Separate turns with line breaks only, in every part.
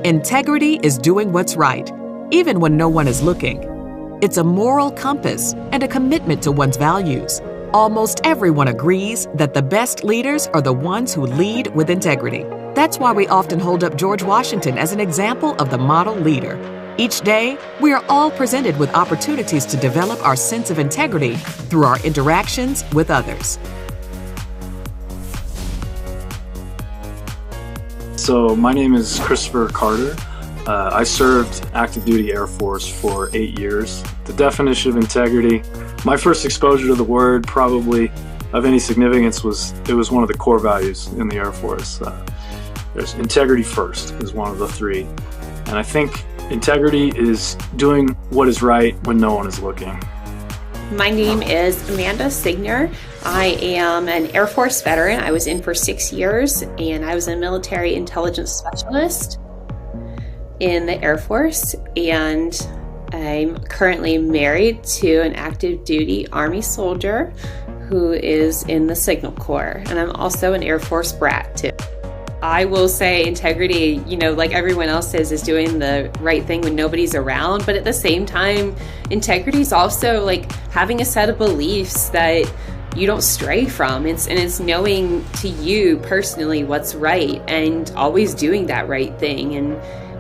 Integrity is doing what's right, even when no one is looking. It's a moral compass and a commitment to one's values. Almost everyone agrees that the best leaders are the ones who lead with integrity. That's why we often hold up George Washington as an example of the model leader. Each day, we are all presented with opportunities to develop our sense of integrity through our interactions with others.
So my name is Christopher Carter. I served active duty Air Force for 8 years. The definition of integrity, my first exposure to the word probably of any significance was one of the core values in the Air Force. There's integrity first is one of the three. And I think integrity is doing what is right when no one is looking.
My name is Amanda Signer. I am an Air Force veteran. I was in for 6 years, and I was a military intelligence specialist in the Air Force, and I'm currently married to an active duty Army soldier who is in the Signal Corps, and I'm also an Air Force brat too. I will say integrity, like everyone else says, is doing the right thing when nobody's around. But at the same time, integrity is also like having a set of beliefs that you don't stray from. It's knowing to you personally what's right and always doing that right thing. And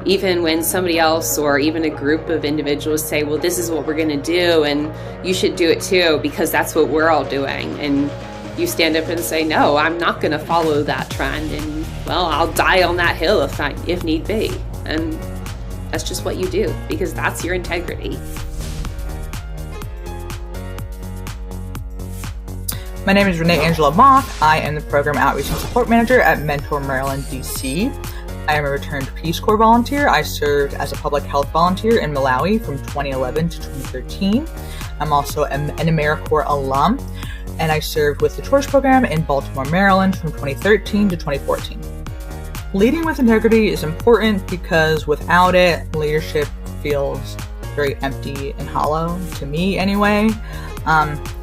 even when somebody else or even a group of individuals say, well, this is what we're going to do and you should do it too because that's what we're all doing. And you stand up and say, no, I'm not going to follow that trend. And well, I'll die on that hill if need be. And that's just what you do because that's your integrity.
My name is Renee Angela Mock. I am the Program Outreach and Support Manager at Mentor Maryland, DC. I am a returned Peace Corps volunteer. I served as a public health volunteer in Malawi from 2011 to 2013. I'm also an AmeriCorps alum, and I served with the Torch Program in Baltimore, Maryland from 2013 to 2014. Leading with integrity is important because without it, leadership feels very empty and hollow, to me anyway.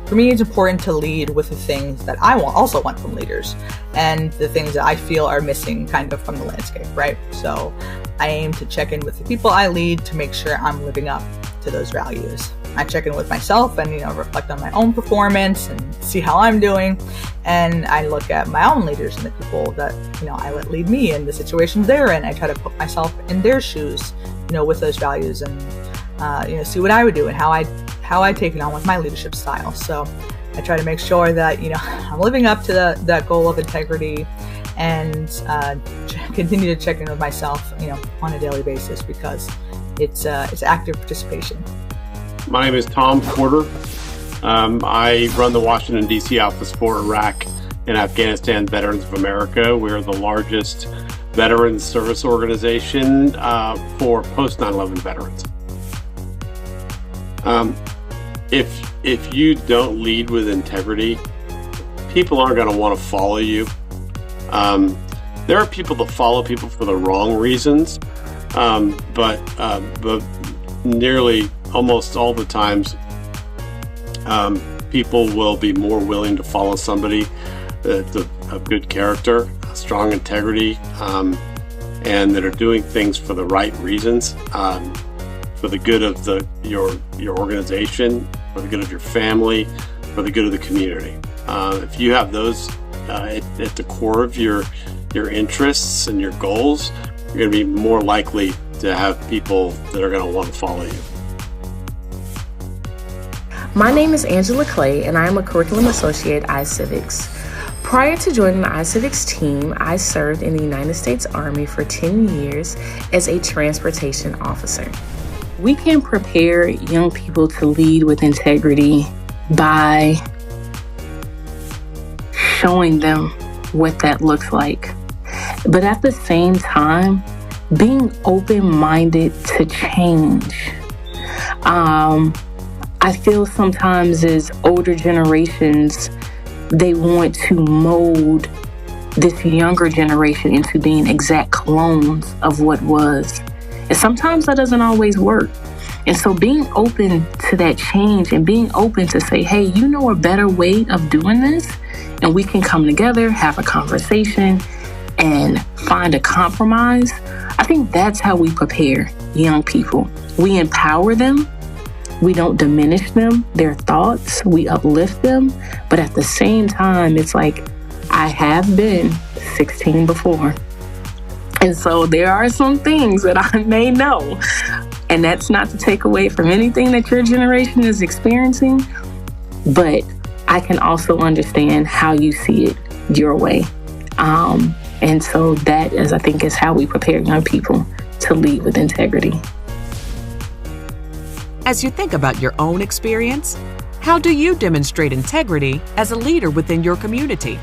For me, it's important to lead with the things that I also want from leaders and the things that I feel are missing kind of from the landscape, right? So I aim to check in with the people I lead to make sure I'm living up to those values. I check in with myself and, reflect on my own performance and see how I'm doing. And I look at my own leaders and the people that, I let lead me and the situations they're in. I try to put myself in their shoes, with those values and, see what I would do and how I take it on with my leadership style. So I try to make sure that, I'm living up to that goal of integrity and continue to check in with myself, on a daily basis because it's active participation.
My name is Tom Porter. I run the Washington, D.C. office for Iraq and Afghanistan Veterans of America. We're the largest veterans service organization for post 9/11 veterans. If you don't lead with integrity, people aren't going to want to follow you. There are people that follow people for the wrong reasons, but nearly almost all the times, people will be more willing to follow somebody that's of good character, strong integrity, and that are doing things for the right reasons, for the good of your organization, for the good of your family, for the good of the community. If you have those at the core of your interests and your goals, you're going to be more likely to have people that are going to want to follow you.
My name is Angela Clay, and I am a curriculum associate at iCivics. Prior to joining the iCivics team, I served in the United States Army for 10 years as a transportation officer. We can prepare young people to lead with integrity by showing them what that looks like. But at the same time, being open-minded to change. I feel sometimes as older generations, they want to mold this younger generation into being exact clones of what was. And sometimes that doesn't always work. And so being open to that change and being open to say, hey, you know a better way of doing this, and we can come together, have a conversation, and find a compromise. I think that's how we prepare young people. We empower them. We don't diminish them, their thoughts. We uplift them. But at the same time, it's like, I have been 16 before. And so there are some things that I may know. And that's not to take away from anything that your generation is experiencing. But I can also understand how you see it your way. And so that is, I think, is how we prepare young people to lead with integrity.
As you think about your own experience, how do you demonstrate integrity as a leader within your community?